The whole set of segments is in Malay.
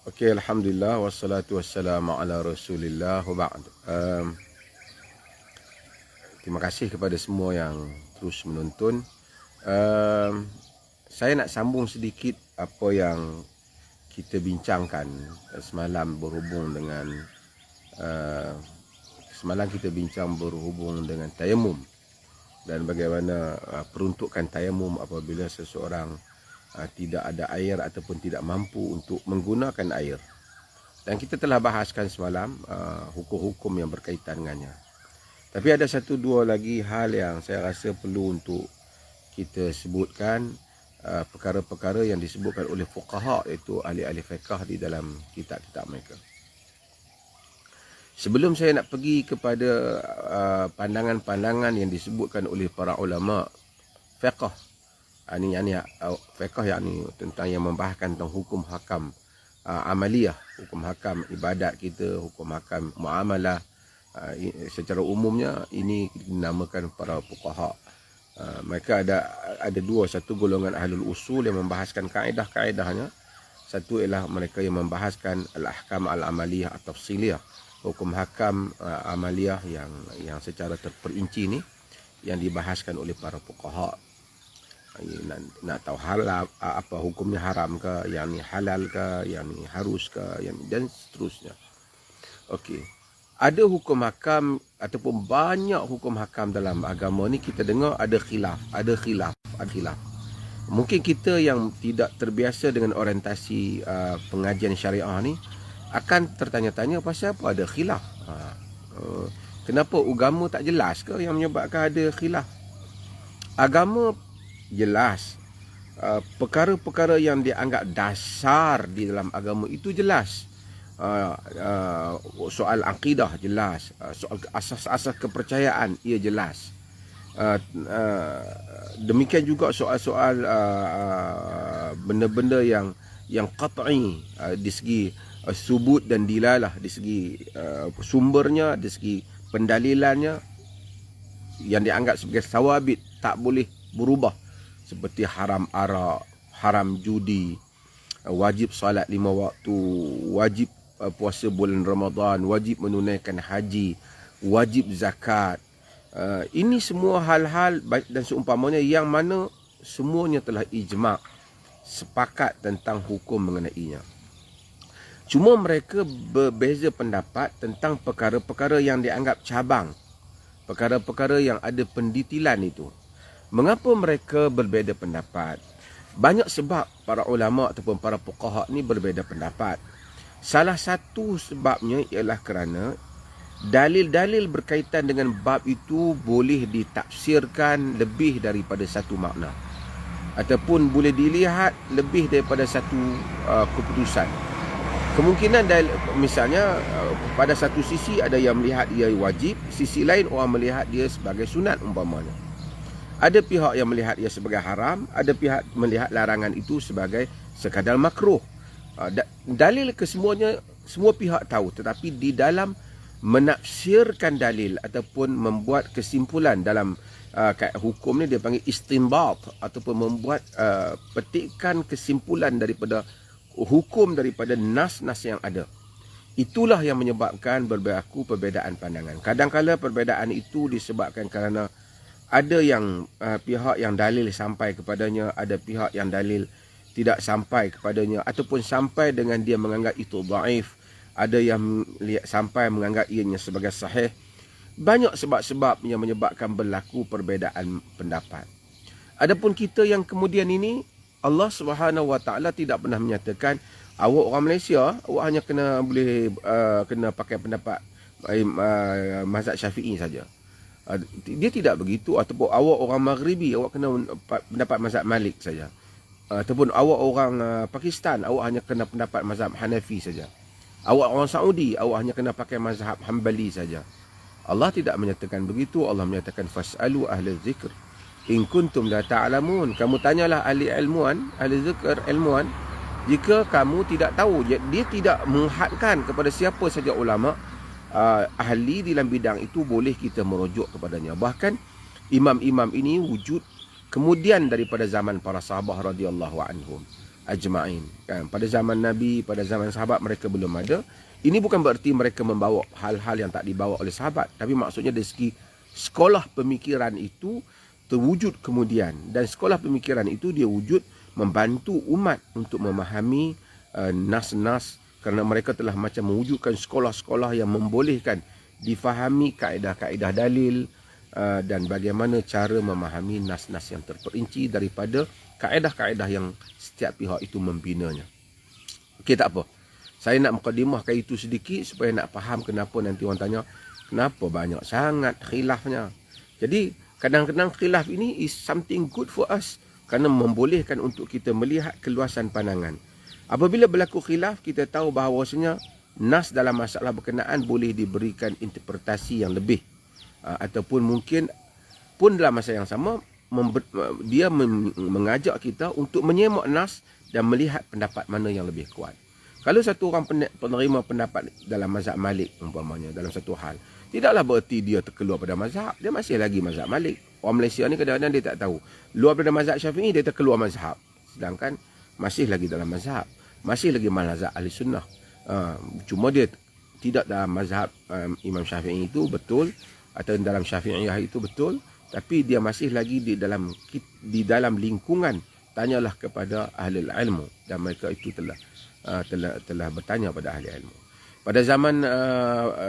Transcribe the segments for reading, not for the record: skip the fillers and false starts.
Okey, alhamdulillah wassalatu wassalamu ala Rasulillah wa ba'd. Terima kasih kepada semua yang terus menonton. Saya nak sambung sedikit apa yang kita bincangkan semalam berhubung dengan tayamum dan bagaimana peruntukan tayamum apabila seseorang tidak ada air ataupun tidak mampu untuk menggunakan air. Dan kita telah bahaskan semalam hukum-hukum yang berkaitan dengannya. Tapi ada satu dua lagi hal yang saya rasa perlu untuk kita sebutkan, perkara-perkara yang disebutkan oleh fuqaha, iaitu ahli-ahli fiqh di dalam kitab-kitab mereka. Sebelum saya nak pergi kepada pandangan-pandangan yang disebutkan oleh para ulama fiqh, fiqh yakni tentang yang membahaskan tentang hukum hakam amaliyah, hukum hakam ibadat kita, hukum hakam muamalah. Secara umumnya ini dinamakan para fuqaha. Mereka ada dua, satu golongan ahlul usul yang membahaskan kaedah-kaedahnya, satu ialah mereka yang membahaskan al-ahkam al-amaliyah atau tafsiliyah, hukum hakam amaliyah yang secara terperinci ni yang dibahaskan oleh para fuqaha. Nak tahu halal apa hukumnya, haram ke, yang ni halal ke, yang ni harus ke, yang dan seterusnya. Okey. Ada hukum hakam ataupun banyak hukum hakam dalam agama ni kita dengar ada khilaf. Mungkin kita yang tidak terbiasa dengan orientasi pengajian syariah ni akan tertanya-tanya pasal apa ada khilaf. Kenapa agama tak jelas ke yang menyebabkan ada khilaf? Agama jelas. Perkara-perkara yang dianggap dasar di dalam agama itu jelas. Soal akidah jelas, soal asas-asas kepercayaan ia jelas. Demikian juga soal-soal benda-benda yang qat'i di segi subut dan dilalah, di segi sumbernya, di segi pendalilannya, yang dianggap sebagai sawabit, tak boleh berubah, seperti haram arak, haram judi, wajib salat 5 waktu, wajib puasa bulan Ramadan, wajib menunaikan haji, wajib zakat. Ini semua hal-hal dan seumpamanya yang mana semuanya telah ijma', sepakat tentang hukum mengenainya. Cuma mereka berbeza pendapat tentang perkara-perkara yang dianggap cabang, perkara-perkara yang ada pendetilan itu. Mengapa mereka berbeza pendapat? Banyak sebab para ulama ataupun para fuqaha ni berbeza pendapat. Salah satu sebabnya ialah kerana dalil-dalil berkaitan dengan bab itu boleh ditafsirkan lebih daripada satu makna, ataupun boleh dilihat lebih daripada satu keputusan. Kemungkinan misalnya pada satu sisi ada yang melihat ia wajib, sisi lain orang melihat dia sebagai sunat umpamanya. Ada pihak yang melihat ia sebagai haram, ada pihak melihat larangan itu sebagai sekadar makruh. Dalil kesemuanya semua pihak tahu, tetapi di dalam menafsirkan dalil ataupun membuat kesimpulan dalam hukum ni dia panggil istinbat, ataupun membuat petikan kesimpulan daripada hukum, daripada nas-nas yang ada. Itulah yang menyebabkan berlaku perbezaan pandangan. Kadang-kala perbezaan itu disebabkan kerana ada yang pihak yang dalil sampai kepadanya, ada pihak yang dalil tidak sampai kepadanya, ataupun sampai dengan dia menganggap itu dhaif, ada yang sampai menganggap ianya sebagai sahih. Banyak sebab-sebab yang menyebabkan berlaku perbezaan pendapat. Adapun kita yang kemudian ini, Allah Subhanahu Wa Taala tidak pernah menyatakan awak orang Malaysia, awak hanya kena pakai pendapat mazhab Syafi'i saja. Dia tidak begitu. Ataupun awak orang Maghribi, awak kena pendapat mazhab Malik saja. Ataupun awak orang Pakistan, awak hanya kena pendapat mazhab Hanafi saja. Awak orang Saudi, awak hanya kena pakai mazhab Hanbali saja. Allah tidak menyatakan begitu. Allah menyatakan fas'alu ahli zikr in kuntum la ta'lamun. Kamu tanyalah ahli ilmuan, ahli zikr ilmuan, jika kamu tidak tahu. Dia tidak menghadkan kepada siapa saja ulama ahli dalam bidang itu boleh kita merujuk kepadanya. Bahkan imam-imam ini wujud kemudian daripada zaman para sahabat radhiyallahu anhum. ajma'in. Kan? Pada zaman Nabi, pada zaman sahabat mereka belum ada. Ini bukan bererti mereka membawa hal-hal yang tak dibawa oleh sahabat, tapi maksudnya dari segi sekolah pemikiran itu terwujud kemudian, dan sekolah pemikiran itu dia wujud membantu umat untuk memahami nas-nas, kerana mereka telah macam mewujudkan sekolah-sekolah yang membolehkan difahami kaedah-kaedah dalil dan bagaimana cara memahami nas-nas yang terperinci daripada kaedah-kaedah yang setiap pihak itu membinanya. Okey, tak apa. Saya nak mukadimahkan itu sedikit supaya nak faham kenapa nanti orang tanya, kenapa banyak sangat khilafnya. Jadi, kadang-kadang khilaf ini is something good for us, kerana membolehkan untuk kita melihat keluasan pandangan. Apabila berlaku khilaf, kita tahu bahawasanya nas dalam masalah berkenaan boleh diberikan interpretasi yang lebih. Ataupun mungkin pun dalam masa yang sama, dia mengajak kita untuk menyemak nas dan melihat pendapat mana yang lebih kuat. Kalau satu orang penerima pendapat dalam mazhab Malik umpamanya dalam satu hal, tidaklah bererti dia terkeluar pada mazhab. Dia masih lagi mazhab Malik. Orang Malaysia ni kadang-kadang dia tak tahu. Luar pada mazhab Syafi'i dia terkeluar mazhab. Sedangkan masih lagi dalam mazhab. Masih lagi mazhab Ahli Sunnah. Cuma dia tidak dalam mazhab Imam Syafi'i itu betul, atau dalam Syafi'iyah itu betul, tapi dia masih lagi di dalam lingkungan. Tanyalah kepada ahli ilmu, dan mereka itu telah bertanya pada ahli ilmu. Pada zaman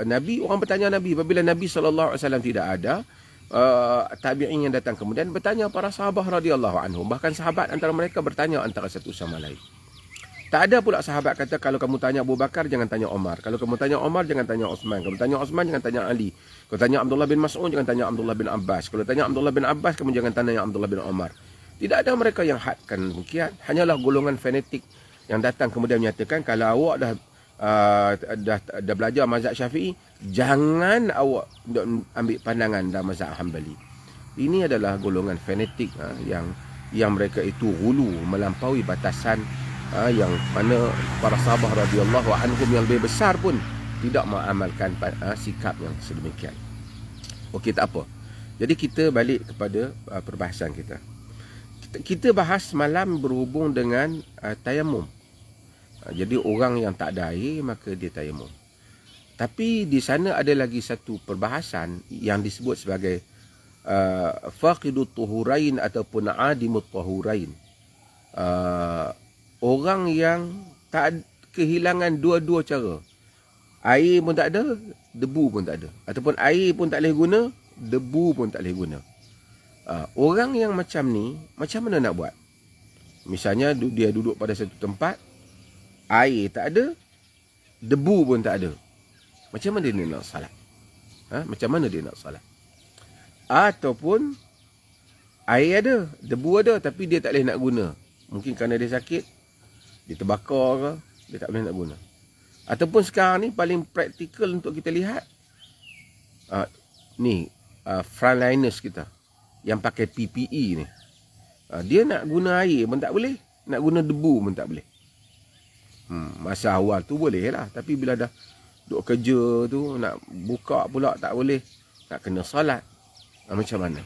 Nabi, orang bertanya Nabi. Apabila Nabi SAW tidak ada, tabi'in yang datang kemudian bertanya para sahabat radhiyallahu anhum. Bahkan sahabat antara mereka bertanya antara satu sama lain. Tak ada pula sahabat kata, kalau kamu tanya Abu Bakar, jangan tanya Omar. Kalau kamu tanya Omar, jangan tanya Osman. Kalau tanya Osman, jangan tanya Ali. Kalau tanya Abdullah bin Mas'ud, jangan tanya Abdullah bin Abbas. Kalau tanya Abdullah bin Abbas, kamu jangan tanya Abdullah bin Omar. Tidak ada mereka yang hadkan demikian. Hanyalah golongan fanatik yang datang kemudian menyatakan, kalau awak dah belajar mazhab Syafi'i, jangan awak ambil pandangan dalam mazhab Hanbali. Ini adalah golongan fanatik yang mereka itu hulu, melampaui batasan, yang mana para sahabat radhiyallahu anhum yang lebih besar pun tidak mengamalkan sikap yang sedemikian. Okey, tak apa. Jadi kita balik kepada perbahasan kita. Kita bahas malam berhubung dengan tayamum. Jadi orang yang tak ada air, maka dia tayamum. Tapi di sana ada lagi satu perbahasan yang disebut sebagai faqidut tuhurain ataupun adimut tuhurain. Orang yang tak kehilangan dua-dua cara. Air pun tak ada, debu pun tak ada. Ataupun air pun tak boleh guna, debu pun tak boleh guna. Orang yang macam ni, macam mana nak buat? Misalnya dia duduk pada satu tempat, air tak ada, debu pun tak ada. Macam mana dia nak salat? Macam mana dia nak salat? Ataupun air ada, debu ada, tapi dia tak boleh nak guna. Mungkin kerana dia sakit, dia terbakar ke, dia tak boleh nak guna. Ataupun sekarang ni paling praktikal untuk kita lihat, frontliners kita yang pakai PPE ni, dia nak guna air pun tak boleh, nak guna debu pun tak boleh. Masa awal tu boleh lah, tapi bila dah duk kerja tu, nak buka pula tak boleh, nak kena salat, macam mana?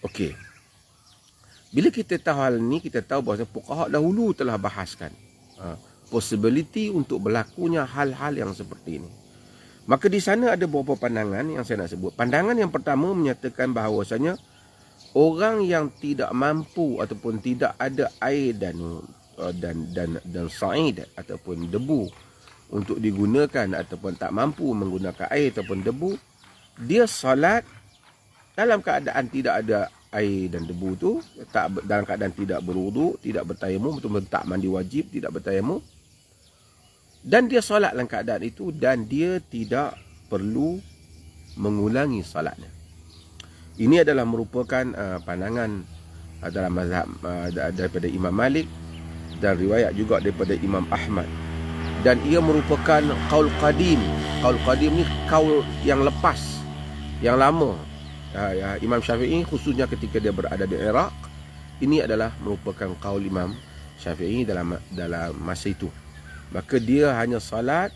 Okey, bila kita tahu hal ni, kita tahu bahawa fuqaha dahulu telah bahaskan possibility untuk berlakunya hal-hal yang seperti ini. Maka di sana ada beberapa pandangan yang saya nak sebut. Pandangan yang pertama menyatakan bahawasanya orang yang tidak mampu ataupun tidak ada air dan sa'id ataupun debu untuk digunakan, ataupun tak mampu menggunakan air ataupun debu, dia salat dalam keadaan tidak ada air dan debu tu, dalam keadaan tidak berwuduk, tidak bertayamum, betul-betul tak mandi wajib, tidak bertayamum, dan dia solat dalam keadaan itu, dan dia tidak perlu mengulangi solatnya. Ini adalah merupakan pandangan dalam mazhab daripada Imam Malik, dan riwayat juga daripada Imam Ahmad, dan ia merupakan qaul qadim. Qaul qadim ni qaul yang lepas, yang lama. Imam Syafi'i khususnya ketika dia berada di Iraq, ini adalah merupakan qaul Imam Syafi'i dalam masa itu. Maka dia hanya salat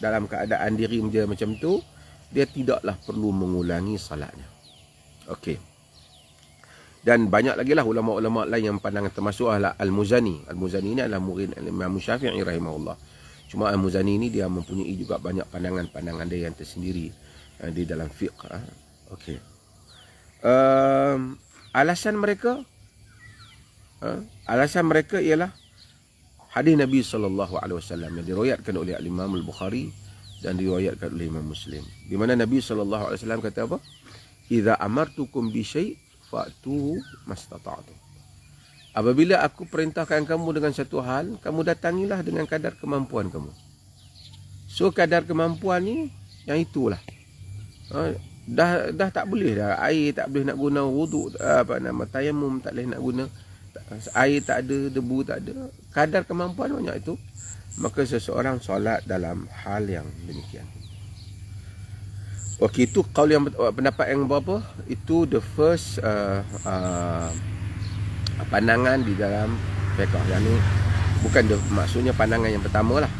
dalam keadaan diri dia macam tu, dia tidaklah perlu mengulangi salatnya. Okey. Dan banyak lagi lah ulama-ulama lain yang pandangan, termasuk Al-Muzani. Al-Muzani ini adalah murid Imam Syafi'i rahimahullah. Cuma Al-Muzani ini dia mempunyai juga banyak pandangan-pandangan dia yang tersendiri di dalam fiqh. Okey. Alasan mereka ialah hadis Nabi SAW yang diriwayatkan oleh Imam Al-Bukhari dan diriwayatkan oleh Imam Muslim. Di mana Nabi SAW kata apa? Idza amartukum bi syai' fa'tu mastata'tum. Apabila aku perintahkan kamu dengan satu hal, kamu datangilah dengan kadar kemampuan kamu. So kadar kemampuan ni yang itulah. Dah tak boleh dah. Air tak boleh nak guna, wuduk tayamum tak boleh nak guna. Air tak ada, debu tak ada. Kadar kemampuan banyak itu. Maka seseorang solat dalam hal yang demikian. Okey, itu qaul yang pendapat yang berapa? Itu the first pandangan di dalam fiqh. Yang ni bukan maksudnya pandangan yang pertama lah.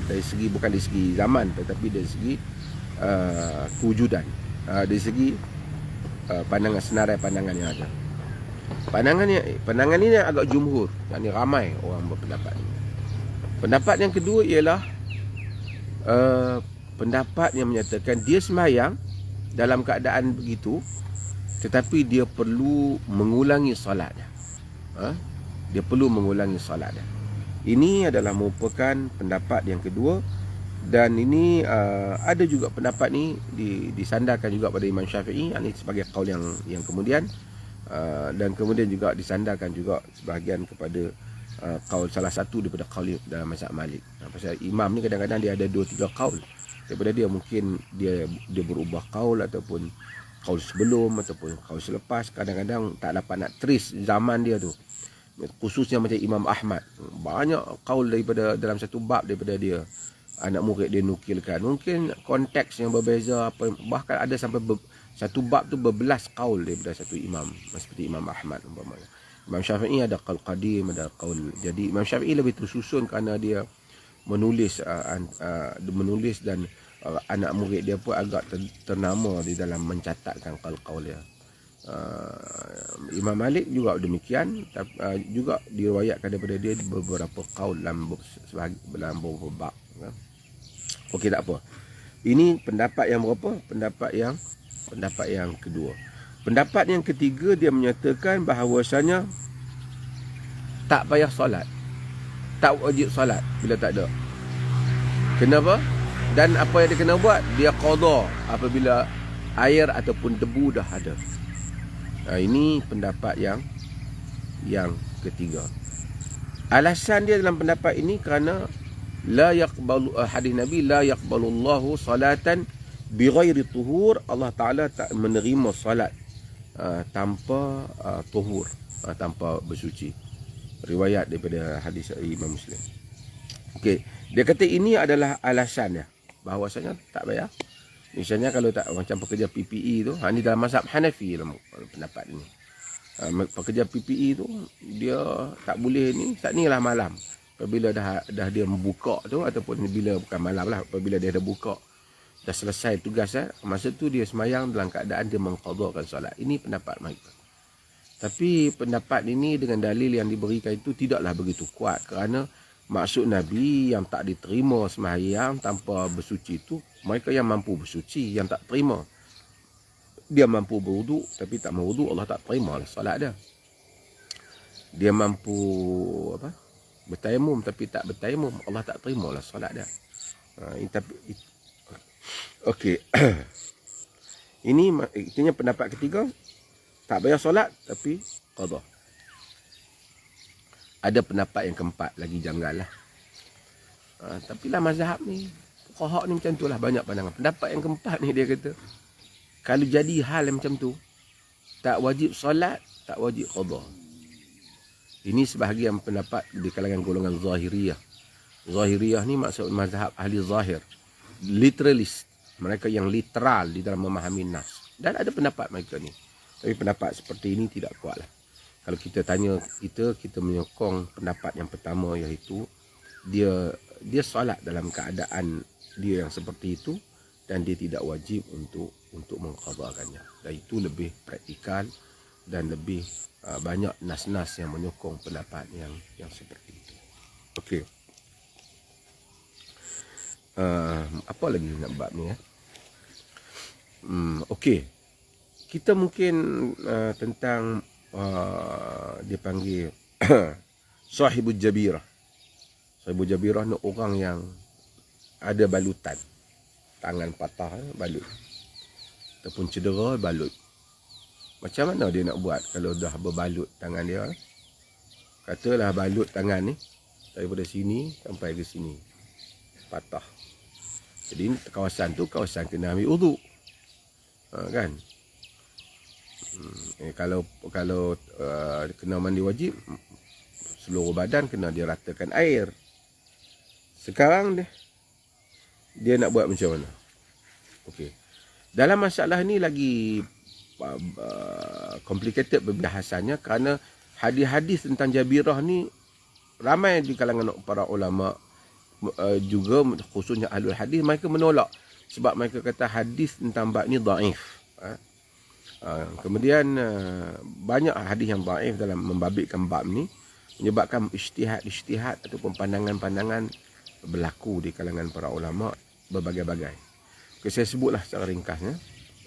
Dari segi, bukan dari segi zaman, tetapi dari segi kewujudan. Dari segi pandangan senarai pandangan yang ada. Pandangan ini agak jumhur. Yang ni ramai orang berpendapat ni. Pendapat yang kedua ialah pendapat yang menyatakan dia sembahyang dalam keadaan begitu, tetapi dia perlu mengulangi solatnya. Dia perlu mengulangi solatnya. Ini adalah merupakan pendapat yang kedua. Dan ini ada juga pendapat ni disandarkan juga pada Imam Syafi'i. Ini sebagai qaul yang kemudian. Dan kemudian juga disandarkan juga sebahagian kepada qaul salah satu daripada qaul dalam mazhab Malik. Pasal imam ni kadang-kadang dia ada 2-3 qaul. Daripada dia mungkin dia berubah qaul, ataupun qaul sebelum ataupun qaul selepas. Kadang-kadang tak dapat nak trace zaman dia tu. Khususnya macam Imam Ahmad, banyak qaul daripada dalam satu bab daripada dia, anak murid dia nukilkan. Mungkin konteks yang berbeza, bahkan ada sampai satu bab tu berbelas qaul daripada satu imam, seperti Imam Ahmad umpamanya. Imam Syafi'i ada qaul qadim, ada qaul. Jadi Imam Syafi'i lebih tersusun kerana dia menulis dan anak murid dia pun agak ternama di dalam mencatatkan qaul-qaul dia. Imam Malik juga demikian, juga diriwayatkan daripada dia beberapa qaul dalam beberapa bab. Okey, tak apa. Ini pendapat yang berapa? Pendapat yang kedua. Pendapat yang ketiga, dia menyatakan bahawasanya tak payah solat. Tak wajib solat bila tak ada. Kenapa? Dan apa yang dia kena buat? Dia qada apabila air ataupun debu dah ada. Ini pendapat yang ketiga. Alasan dia dalam pendapat ini kerana la yaqbalu, hadis Nabi, la yaqbalullahu salatan bighairi tuhur. Allah Ta'ala tak menerima salat tanpa tuhur, tanpa bersuci. Riwayat daripada hadis Imam Muslim. Okey, dia kata ini adalah alasannya, bahawasanya tak payah. Misalnya kalau tak, macam pekerja PPE tu, ini dalam mazhab Hanafi dalam pendapat ini. Pekerja PPE tu dia tak boleh ni, tak ni lah malam. Apabila dah dia membuka tu, ataupun bila bukan malam lah, apabila dia dah buka, dah selesai tugas, masa tu dia semayang dalam keadaan dia mengqadhakan solat. Ini pendapat mereka. Tapi pendapat ini dengan dalil yang diberikan itu tidaklah begitu kuat, kerana maksud Nabi yang tak diterima sembahyang tanpa bersuci itu mereka yang mampu bersuci, yang tak terima. Dia mampu berwuduk tapi tak berwuduk, Allah tak terima lah solat dia. Dia mampu bertayamum tapi tak bertayamum, Allah tak terima lah solat dia. Okey. Ini artinya pendapat ketiga, tak payah solat tapi qada. Ada pendapat yang keempat lagi janggal lah. Tapi lah mazhab ni, fuqaha ni macam tu lah, banyak pandangan. Pendapat yang keempat ni dia kata, kalau jadi hal macam tu, tak wajib solat, tak wajib qada. Ini sebahagian pendapat di kalangan golongan Zahiriyah. Zahiriyah ni maksud mazhab ahli zahir, literalist, mereka yang literal di dalam memahami nas. Dan ada pendapat mereka ni. Tapi pendapat seperti ini tidak kuat lah. Kalau kita tanya, kita menyokong pendapat yang pertama, iaitu dia solat dalam keadaan dia yang seperti itu, dan dia tidak wajib untuk mengqadhakannya. Dan itu lebih praktikal, dan lebih banyak nas-nas yang menyokong pendapat yang seperti itu. Okey. Apa lagi nak bab ni ya? Okey. Kita mungkin tentang dia panggil sahibul jabirah. Sahibul jabirah ni orang yang ada balutan. Tangan patah balut. Ataupun cedera balut. Macam mana dia nak buat kalau dah berbalut tangan dia? Katalah balut tangan ni daripada sini sampai ke sini. Patah. Jadi kawasan tu kawasan kena ambil uduk. Kan? Kalau kena mandi wajib, seluruh badan kena diratakan air. Sekarang dia nak buat macam mana? Okey. Dalam masalah ni lagi complicated pembahasannya kerana hadis-hadis tentang jabirah ni ramai di kalangan para ulama juga khususnya ahlul hadis mereka menolak sebab mereka kata hadis tentang bab ni dhaif. Kemudian banyak hadis yang dhaif dalam membabitkan bab ni menyebabkan ijtihad ataupun pandangan-pandangan berlaku di kalangan para ulama berbagai-bagai. Okay, saya sebutlah secara ringkasnya.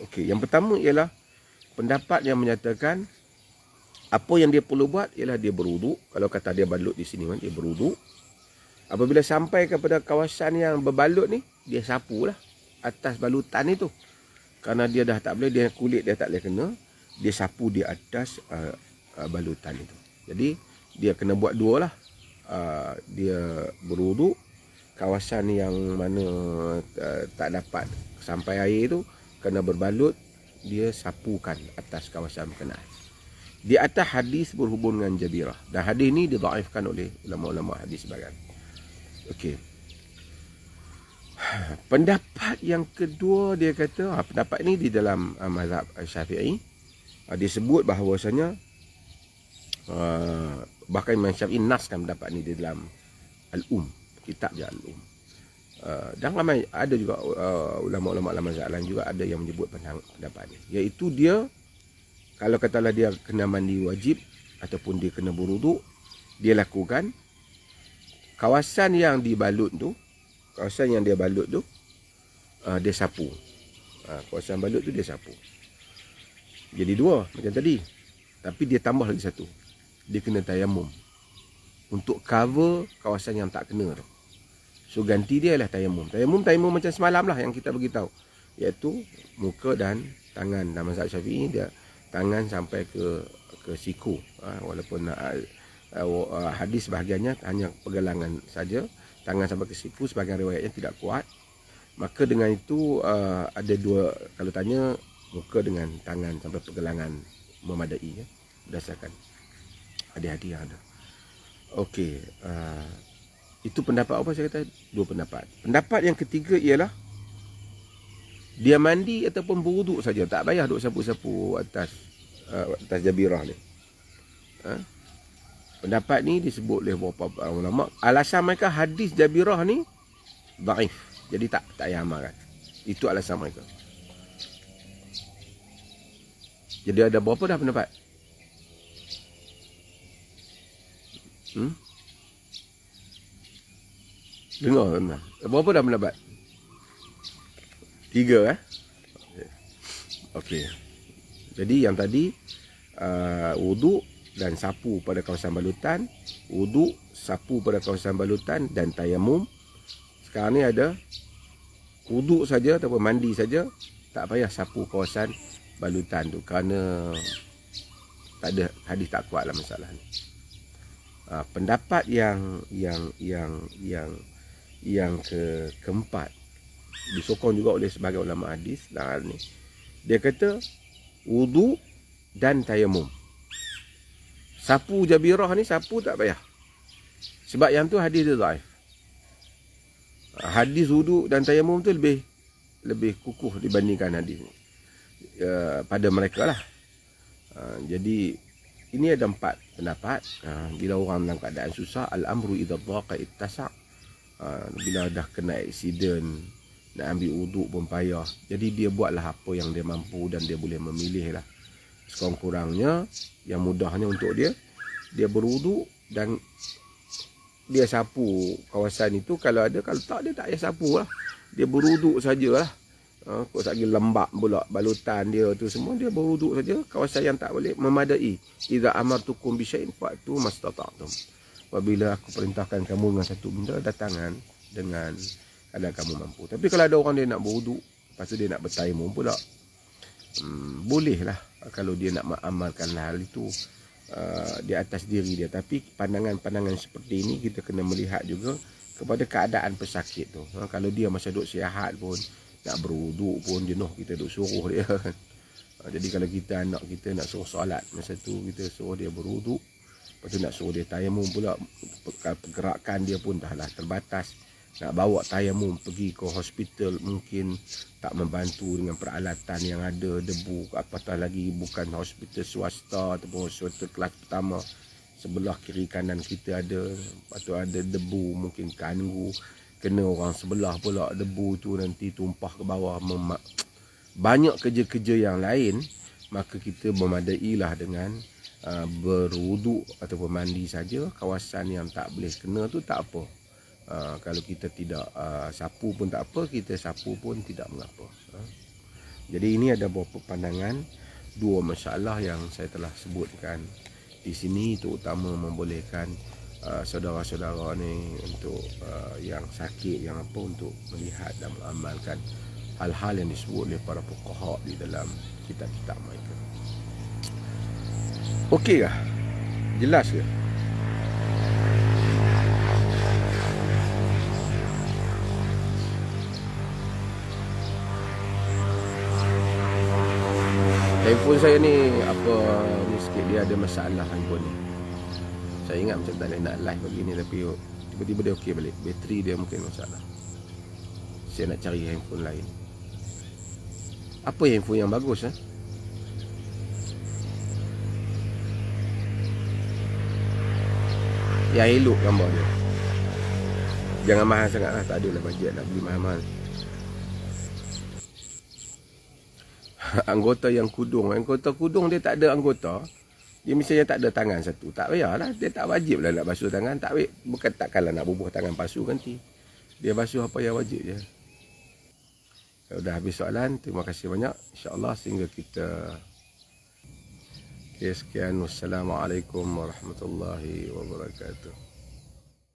Okey, yang pertama ialah pendapat yang menyatakan apa yang dia perlu buat ialah dia berwuduk. Kalau kata dia balut di sini, dia berwuduk. Apabila sampai kepada kawasan yang berbalut ni, dia sapulah atas balutan itu. Kerana dia dah tak boleh, dia kulit dia tak boleh kena, dia sapu di atas balutan itu. Jadi dia kena buat dua lah. Dia berwuduk, kawasan yang mana tak dapat sampai air tu kena berbalut, dia sapukan atas kawasan berkenaan. Di atas hadis berhubung dengan jabirah. Dan hadis ni didhaifkan oleh ulama-ulama hadis sebagian. Okey. Pendapat yang kedua dia kata, pendapat ni di dalam mazhab Syafi'i, disebut bahawasanya bahkan Imam Syafi'i naskan pendapat ni di dalam kitab dia Al-Um. Dan ramai ada juga ulama-ulama mazhab lain juga ada yang menyebut pendapat ni, iaitu dia kalau katalah dia kena mandi wajib ataupun dia kena berwuduk, dia lakukan kawasan yang dibalut tu, dia sapu. Kawasan balut tu dia sapu. Jadi dua macam tadi. Tapi dia tambah lagi satu. Dia kena tayamum untuk cover kawasan yang tak kena tu. So ganti dia ialah tayamum. Tayamum macam semalam lah yang kita beritahu, iaitu muka dan tangan. Dalam mazhab Syafi'i dia tangan sampai ke siku. Walaupun hadis bahagiannya hanya pergelangan saja, tangan sampai ke siku, sebagian riwayatnya tidak kuat. Maka dengan itu ada dua, kalau tanya muka dengan tangan sampai pergelangan memadai ya, berdasarkan hadis-hadis yang ada. Okey, itu pendapat apa saya kata? Dua pendapat. Pendapat yang ketiga ialah dia mandi ataupun berwuduk saja, tak payah duk sapu-sapu atas jabirah ni. Pendapat ni disebut oleh beberapa ulama. Alasan mereka hadis jabirah ni dhaif. Jadi tak payah amalkan. Itu alasan mereka. Jadi ada berapa dah pendapat? Dengar tuan-tuan. Berapa dah pendapat? 3 Okey. Jadi yang tadi wuduk dan sapu pada kawasan balutan, wuduk, sapu pada kawasan balutan dan tayamum. Sekarang ni ada wuduk saja ataupun mandi saja, tak payah sapu kawasan balutan tu kerana tak ada hadis tak kuat dalam masalah ni. Pendapat yang keempat disokong juga oleh sebagai ulama hadis ni. Dia kata wuduk dan tayamum. Sapu jabirah ni sapu tak payah. Sebab yang tu hadis dia dhaif. Hadis wuduk dan tayamum tu lebih kukuh dibandingkan hadis ni. Pada mereka lah. Jadi ini ada 4 pendapat. Bila orang dalam keadaan susah, al-amru idza dhaqa ittasa'. Bila dah kena aksiden, nak ambil wuduk pun payah. Jadi dia buatlah apa yang dia mampu dan dia boleh memilih lah. Sekurang-kurangnya yang mudahnya untuk dia berwuduk dan dia sapu kawasan itu kalau ada, kalau tak dia tak payah sapu lah. Dia berwuduk sajalah. Kok lagi lembab pula balutan dia tu semua, dia berwuduk saja. Kawasan yang tak boleh memadai. Idza amartukum bi syai'in fa'tu mastata'tum. Apabila aku perintahkan kamu dengan satu benda, datangan dengan kadang kamu mampu. Tapi kalau ada orang dia nak berwuduk, lepas tu dia nak bertayamum pula, bolehlah kalau dia nak mengamalkan hal itu di atas diri dia. Tapi pandangan-pandangan seperti ini kita kena melihat juga kepada keadaan pesakit tu. Kalau dia masa duduk sihat pun, nak berwuduk pun jenuh, kita duduk suruh dia. Jadi kalau kita anak kita nak suruh solat, masa tu kita suruh dia berwuduk, lepas tu nak suruh dia tayamum pula, pergerakan dia pun dah lah terbatas. Nak bawa tayamum pergi ke hospital mungkin tak membantu dengan peralatan yang ada, debu, apatah lagi bukan hospital swasta ataupun hospital kelas pertama. Sebelah kiri kanan kita ada, lepas tu ada debu, mungkin kanggu, kena orang sebelah pula, debu tu nanti tumpah ke bawah, banyak kerja-kerja yang lain. Maka kita memadailah dengan berwuduk ataupun mandi saja. Kawasan yang tak boleh kena tu tak apa. Kalau kita tidak sapu pun tak apa, kita sapu pun tidak mengapa. Jadi ini ada beberapa pandangan, dua masalah yang saya telah sebutkan di sini, terutama membolehkan saudara-saudara ni untuk yang sakit, yang apa, untuk melihat dan mengamalkan hal-hal yang disebut oleh para fuqaha di dalam kitab-kitab mereka. Okey kah? Jelas ke? Handphone saya ni ni sikit, dia ada masalah handphone ni. Saya ingat macam tak boleh nak live begini, tapi tiba-tiba dia okey balik. Bateri dia mungkin masalah. Saya nak cari handphone lain. Apa handphone yang bagus yang elok gambar dia. Jangan mahal sangat lah, tak adalah bajet nak beli mahal-mahal. Anggota yang kudung, anggota kudung dia tak ada anggota, dia misalnya tak ada tangan satu, tak payahlah, dia tak wajib lah nak basuh tangan, tak wajib, bukan takkanlah nak bubuh tangan basuh nanti. Dia basuh apa yang wajib je. Kalau dah habis soalan, terima kasih banyak. InsyaAllah sehingga kita sekian. Wassalamualaikum warahmatullahi wabarakatuh.